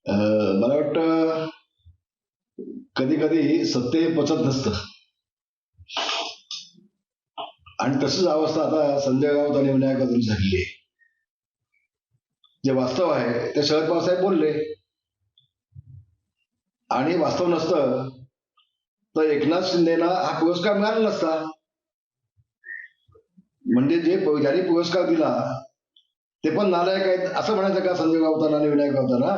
मला वाटतं कधी कधी सत्य हे पचत नसतं आणि तशीच अवस्था आता संजय राऊत आणि विनायक राऊत झालेली आहे. जे वास्तव आहे ते शरद पवार साहेब बोलले आणि वास्तव नसतं तर एकनाथ शिंदेना हा पुरस्कार मिळाला नसता. म्हणजे ज्यांनी पुरस्कार दिला ते पण नालायक आहेत असं म्हणायचं का संजय राऊतांना आणि विनायक राऊतांना?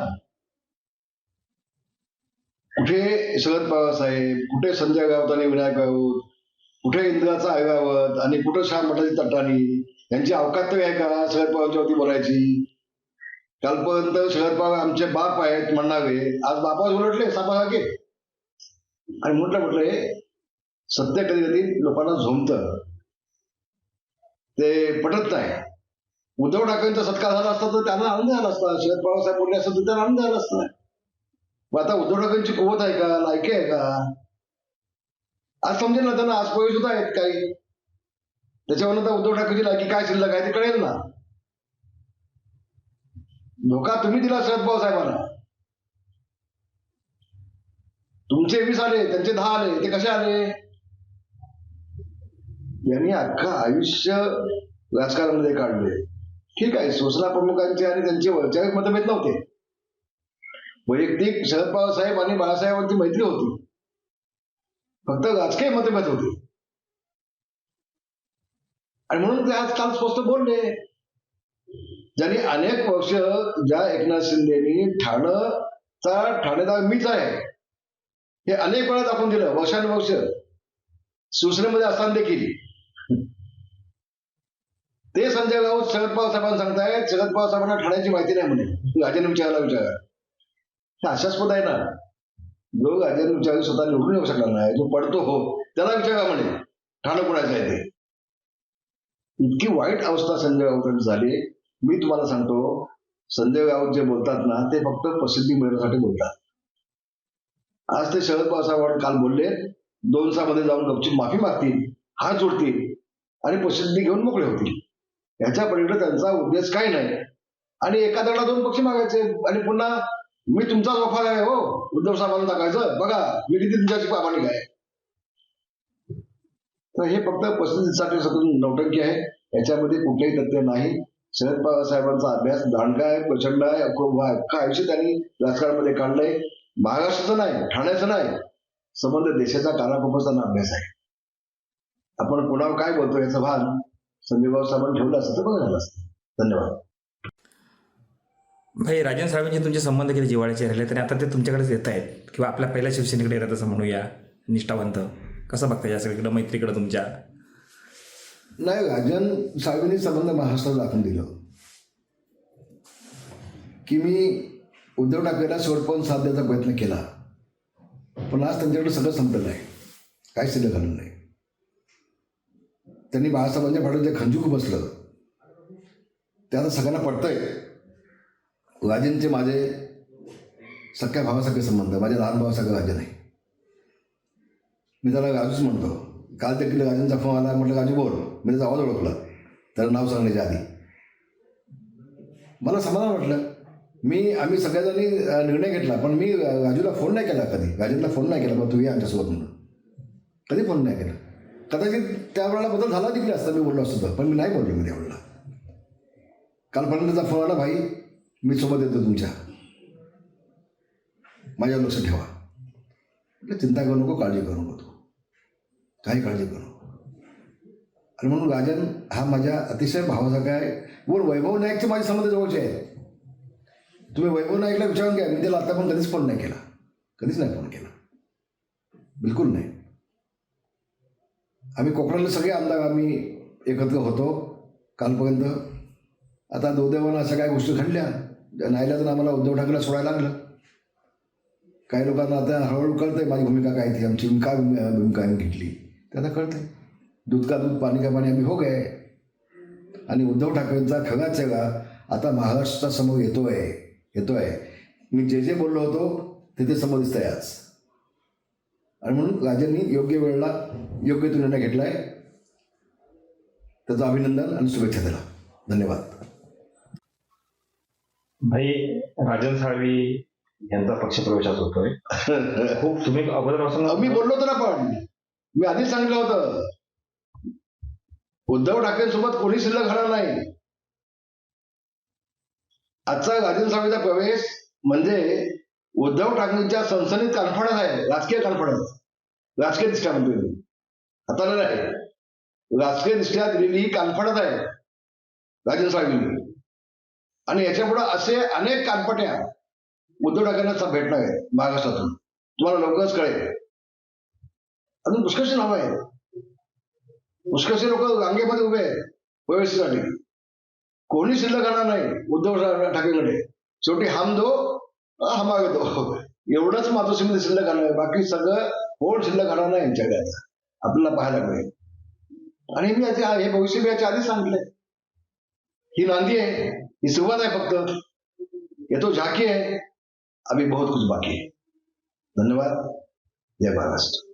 कुठे शरद पवार साहेब, कुठे संजय राऊत आणि विनायक राऊत, कुठे इंदिराचा ऐरावत आणि कुठे शाह मठाची तटाणी? यांची अवकात तरी आहे का शरद पवारच्या वरती बोलायची? कालपर्यंत शरद पवार आमचे बाप आहेत म्हणणारे आज बापाच उलटले सापासारखे. आणि म्हटलं हे सत्य कधी कधी लोकांना झोंबतं, ते पटत नाही. उद्धव ठाकरेंचा सत्कार झाला असता तर त्यांना आनंद झाला असता, शरद पवार साहेब बोलले असतं तर त्यांना आनंद झाला असता. मग आता उद्धव ठाकरेंची कुवत आहे का, लायकी आहे का? आज समजेल ना त्यांना, आज पोहे सुद्धा आहेत काही, त्याच्यावर उद्धव ठाकरेची लायकी काय शिल्लक आहे ते कळेल ना. धोका तुम्ही दिला शरद पवार साहेबांना. तुमचे 20 आले, त्यांचे 10 आले, ते कसे आले? यांनी अख्खं आयुष्य राजकारणामध्ये काढले. ठीक आहे, शिवसेना प्रमुखांचे आणि त्यांचे वैचारिक मतभेद नव्हते, वैयक्तिक शरद पवार साहेब आणि बाळासाहेबांची मैत्री होती, फक्त राजकीय मतभेद होते. आणि म्हणून ते आज काल स्पष्ट बोलले. ज्यांनी अनेक वर्ष ज्या एकनाथ शिंदेनी ठाणेदार मीच आहे हे अनेक वेळा दाखवून दिलं, वर्षानुवर्ष शिवसेनेमध्ये असताना देखील. ते संजय राऊत शरद पवार साहेबांना सांगतायत शरद पवार साहेबांना ठाण्याची माहिती नाही म्हणे, राजेंद्र विचारायला विचारा. हे आशास्पद आहे ना. जो राजेंद्र विचार स्वतः निवडून येऊ शकणार नाही, जो पडतो हो त्याला विचारा म्हणे ठाणं कुणाचं आहे ते. इतकी वाईट अवस्था संजय राऊतांची झाली. मी तुम्हाला सांगतो, संजय राऊत जे बोलतात ना ते फक्त प्रसिद्धी मिळवण्यासाठी बोलतात. आज ते शरद पवार साहेब काल बोलले, 2 दिवसामध्ये जाऊन गपचूप माफी मागतील, हात जोडतील आणि प्रसिद्धी घेऊन मोकळे होतील. याच्या पलीकडे त्यांचा उद्देश काही नाही. आणि एका दगडा 2 पक्षी मागायचे आणि पुन्हा मी तुमचाच वफादार आहे हो उद्धव साहेबांना टाकायचं, बघा मी किती तुमच्याची प्रामाणिक आहे. तर हे फक्त प्रसिद्धीसाठी सतत नौटंकी आहे, याच्यामध्ये कुठलेही तथ्य नाही. शरद पवार साहेबांचा अभ्यास दांडगा आहे, प्रचंड आहे, अख्खं आयुष्य त्यांनी राजकारणामध्ये काढलंय. महाराष्ट्राचं नाही, ठाण्याचं नाही, संबंध देशाचा कानाकोपरचा अभ्यास आहे. आपण कोणावर काय बोलतो याचं भान संजय भाऊ साहेबांनी ठेवलं असतं तर बघा झालं असतं. धन्यवाद. भाई, राजेंद्र साहेबांचे तुमचे संबंध किती जिव्हाळ्याचे राहिले तरी आता ते तुमच्याकडेच येत आहेत किंवा आपल्या पहिल्या शिवसेनेकडे येतात असं म्हणूया, निष्ठावंत. कसं बघता या सगळीकडं मैत्रीकडं तुमच्या? नाही, राजन साहेबांनी संबंध महाराष्ट्रात दाखवून दिलं की मी उद्धव ठाकरेला शेवटपर्यंत साथ द्यायचा प्रयत्न केला, पण आज त्यांच्याकडे सगळं संपलं नाही, काय शिल्लक झालं नाही. त्यांनी बाळासाहेबांच्या पाठीवर जे खंजूक बसलं ते आता सगळ्यांना पडतंय. राजेंचे माझे सख्या भावासारखे संबंध, माझ्या लहान भावासारखं राजन आहे. मी त्याला राजूच म्हणतो. काल देखील राजनचा फोन आला, म्हटलं राजू बोल. मी त्याचा आवाज ओळखला त्याला नाव सांगण्याच्या आधी. मला समाधान वाटलं. आम्ही सगळ्याजणी निर्णय घेतला, पण मी राजूला फोन नाही केला कधी, राजेंना फोन नाही केला, पण तू ये आमच्यासोबत म्हणून कधी फोन नाही केला. कदाचित त्यावेळेला बदल झाला देखील असता, मी बोललो असतो, पण मी नाही बोललो. मी त्यावेळेला कालपर्यंतचा फोन आला, भाई मी सोबत येतो तुमच्या, माझ्यावर लक्ष ठेवा. चिंता करू नको, काळजी करू नको, तू काही काळजी करू. आणि म्हणून राजन हा माझ्या अतिशय भावासारखा आहे. वर वैभव नाईकचे माझे संबंध जवळचे आहेत. तुम्ही वैभव नाईकला विचारून घ्या, मी त्याला आता पण कधीच फोन नाही केला, कधीच नाही फोन केला, बिलकुल नाही. आम्ही कोकणातले सगळे आमदार आम्ही एकत्र होतो कालपर्यंत. आता दुर्दैवानं अशा काही गोष्टी घडल्या, नाईलाजानं आम्हाला उद्धव ठाकरेला सोडायला लागलं. काही लोकांना आता हळूहळू कळतंय माझी भूमिका काय ती, आमची काय भूमिका आम्ही घेतली ते आता कळतंय. दूध का दूध पाणी का पाणी आम्ही हो गए. आणि उद्धव ठाकरेंचा खरा चेहरा आता महाराष्ट्रासमोर येतोय. मी जे बोललो होतो ते समोर दिसतंय आज. आणि म्हणून राजांनी योग्य वेळेला योग्य तो निर्णय घेतला आहे, त्याचं अभिनंदन आणि शुभेच्छा दिला. धन्यवाद. भाई, राजन साळवी यांचा पक्षप्रवेशाच होतोय. खूप तुम्ही अगोदर मी बोललो होतो ना, पण मी आधीच सांगितलं होतं उद्धव ठाकरेंसोबत कोणी शिल्लक राहणार नाही. आजचा राजेंद्र स्वामीचा प्रवेश म्हणजे उद्धव ठाकरेंच्या सनसनीत कॉन्फिडन्स आहे, राजकीय कॉन्फिडन्स, राजकीय दृष्ट्या म्हणतोय मी, हाताला नाही, राजकीय दृष्ट्या दिलेली ही कॉन्फिडन्स आहे राजेंद्र स्वामींनी. आणि याच्यापुढे असे अनेक कानपट्या उद्धव ठाकरेंना भेटणार आहेत महाराष्ट्रातून, तुम्हाला लवकरच कळेल. अजून पुष्कळशी नावं आहेत, पुष्कळशी लोक रांगेमध्ये उभे आहेत प्रवेशासाठी. कोणी शिल्लक राहणार नाही उद्धव ठाकरेंकडे. शेवटी हम दो हमारे दो एवढंच मातोश्रीमध्ये शिल्लक राहणार आहे, बाकी सगळं कोण शिल्लक राहणार नाही यांच्याकडे आपल्याला पाहायला मिळेल. आणि मी हे भविष्य मी याच्या आधी सांगितलंय. ही नांदी आहे, ही सुरुवात आहे फक्त, ये तो झाकी है, अभी बहुत कुछ बाकी है. धन्यवाद. जय महाराष्ट्र.